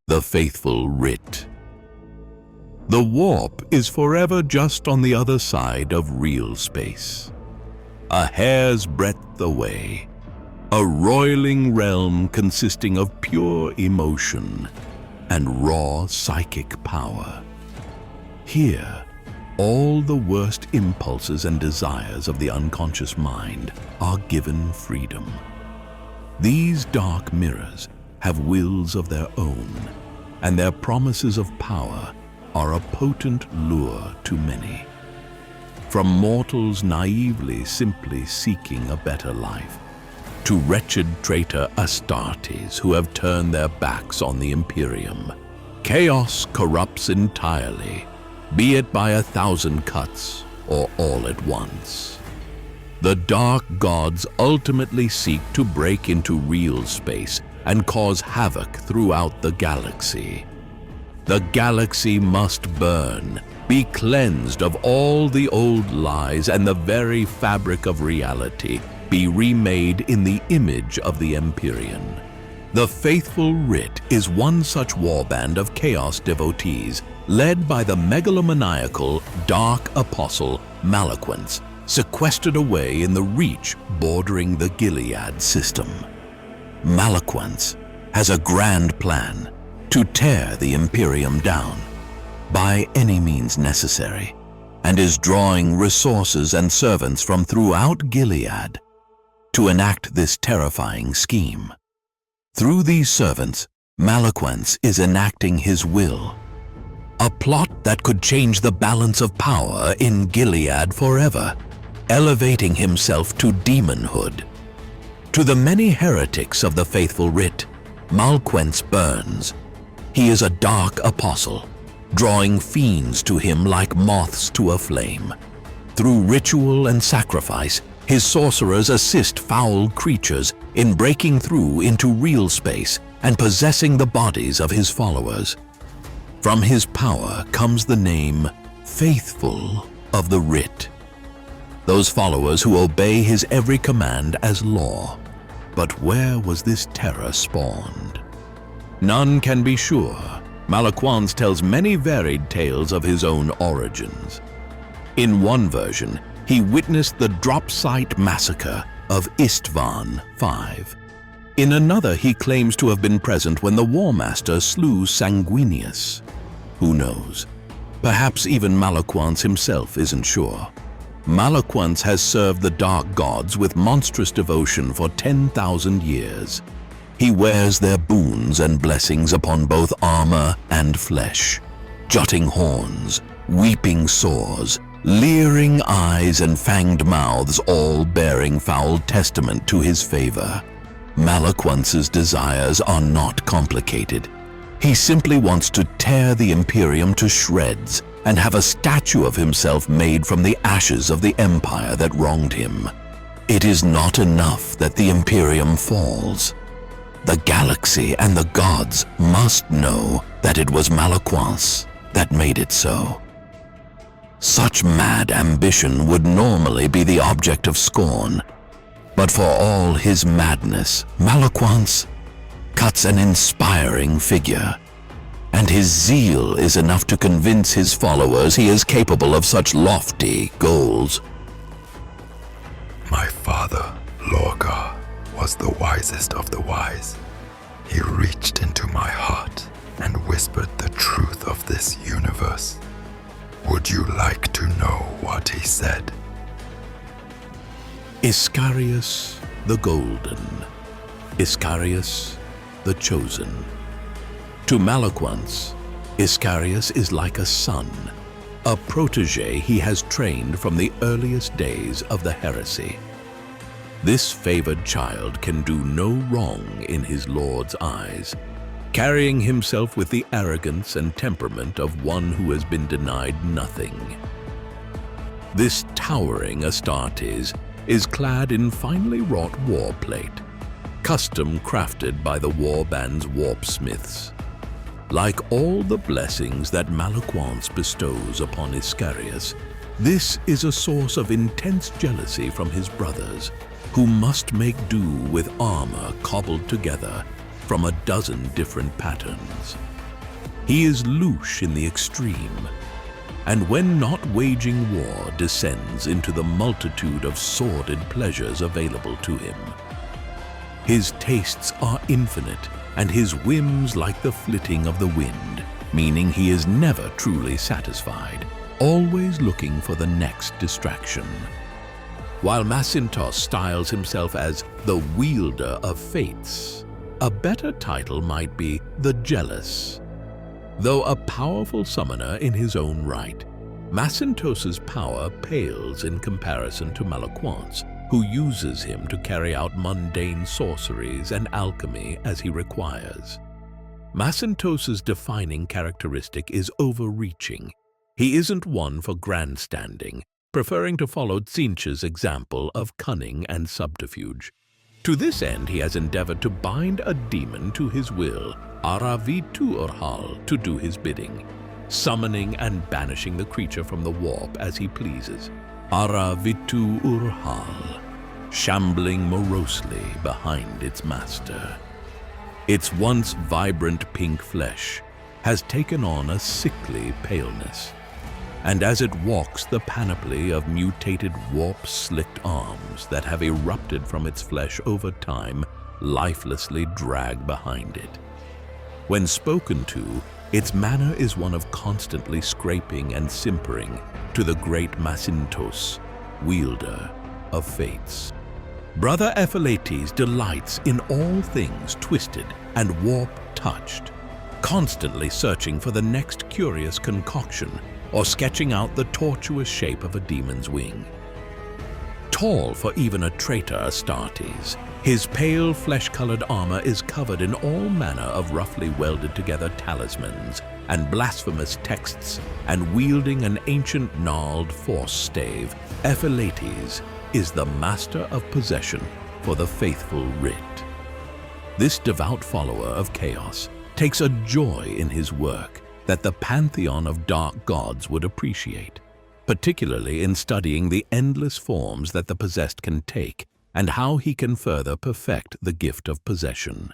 the Faithful Writ. The warp is forever just on the other side of real space. A hair's breadth away. A roiling realm consisting of pure emotion and raw psychic power. Here, all the worst impulses and desires of the unconscious mind are given freedom. These dark mirrors have wills of their own, and their promises of power are a potent lure to many. From mortals naively simply seeking a better life, to wretched traitor Astartes who have turned their backs on the Imperium, chaos corrupts entirely, be it by 1,000 cuts or all at once. The dark gods ultimately seek to break into real space and cause havoc throughout the galaxy. The galaxy must burn, be cleansed of all the old lies, and the very fabric of reality be remade in the image of the Empyrean. The Faithful Writ is one such warband of chaos devotees, led by the megalomaniacal dark apostle Malequence, sequestered away in the Reach bordering the Gilead system. Malequence has a grand plan to tear the Imperium down by any means necessary, and is drawing resources and servants from throughout Gilead to enact this terrifying scheme. Through these servants, Malequence is enacting his will, a plot that could change the balance of power in Gilead forever, elevating himself to demonhood. To the many heretics of the Faithful Writ, Malequence burns. He is a dark apostle, drawing fiends to him like moths to a flame. Through ritual and sacrifice, his sorcerers assist foul creatures in breaking through into real space and possessing the bodies of his followers. From his power comes the name Faithful of the Writ, those followers who obey his every command as law. But where was this terror spawned? None can be sure. Malequence tells many varied tales of his own origins. In one version, he witnessed the drop site massacre of Istvan V. In another, he claims to have been present when the War Master slew Sanguinius. Who knows? Perhaps even Malequence himself isn't sure. Malequence has served the dark gods with monstrous devotion for 10,000 years. He wears their boons and blessings upon both armor and flesh. Jutting horns, weeping sores, leering eyes and fanged mouths, all bearing foul testament to his favor. Malequence's desires are not complicated. He simply wants to tear the Imperium to shreds and have a statue of himself made from the ashes of the empire that wronged him. It is not enough that the Imperium falls. The galaxy and the gods must know that it was Malequence that made it so. Such mad ambition would normally be the object of scorn, but for all his madness, Malequence cuts an inspiring figure, and his zeal is enough to convince his followers he is capable of such lofty goals. My father, Lorgar, was the wisest of the wise. He reached into my heart and whispered the truth of this universe. Would you like to know what he said? Iscarius the Golden, Iscarius the Chosen. To Malequence, Iscarius is like a son, a protege he has trained from the earliest days of the heresy. This favored child can do no wrong in his Lord's eyes, carrying himself with the arrogance and temperament of one who has been denied nothing. This towering Astartes is clad in finely wrought war plate, custom crafted by the Warband's warpsmiths. Like all the blessings that Malequence bestows upon Iscarius, this is a source of intense jealousy from his brothers, who must make do with armor cobbled together from a dozen different patterns. He is louche in the extreme, and when not waging war, descends into the multitude of sordid pleasures available to him. His tastes are infinite, and his whims like the flitting of the wind, meaning he is never truly satisfied, always looking for the next distraction. While Macintosh styles himself as the wielder of fates, a better title might be the jealous. Though a powerful summoner in his own right, Macintosh's power pales in comparison to Malaquant's, who uses him to carry out mundane sorceries and alchemy as he requires. Macintosh's defining characteristic is overreaching. He isn't one for grandstanding, preferring to follow Tzeentch's example of cunning and subterfuge. To this end, he has endeavored to bind a demon to his will, Aravitu Urhal, to do his bidding, summoning and banishing the creature from the warp as he pleases. Aravitu Urhal, shambling morosely behind its master. Its once vibrant pink flesh has taken on a sickly paleness, and as it walks, the panoply of mutated warp-slicked arms that have erupted from its flesh over time lifelessly drag behind it. When spoken to, its manner is one of constantly scraping and simpering to the great Macintosh, wielder of fates. Brother Ephialtes delights in all things twisted and warp-touched, constantly searching for the next curious concoction or sketching out the tortuous shape of a demon's wing. Tall for even a traitor Astartes, his pale flesh-colored armor is covered in all manner of roughly welded-together talismans and blasphemous texts, and wielding an ancient gnarled force stave, Ephialtes is the master of possession for the Faithful Writ. This devout follower of chaos takes a joy in his work that the pantheon of dark gods would appreciate, particularly in studying the endless forms that the possessed can take and how he can further perfect the gift of possession.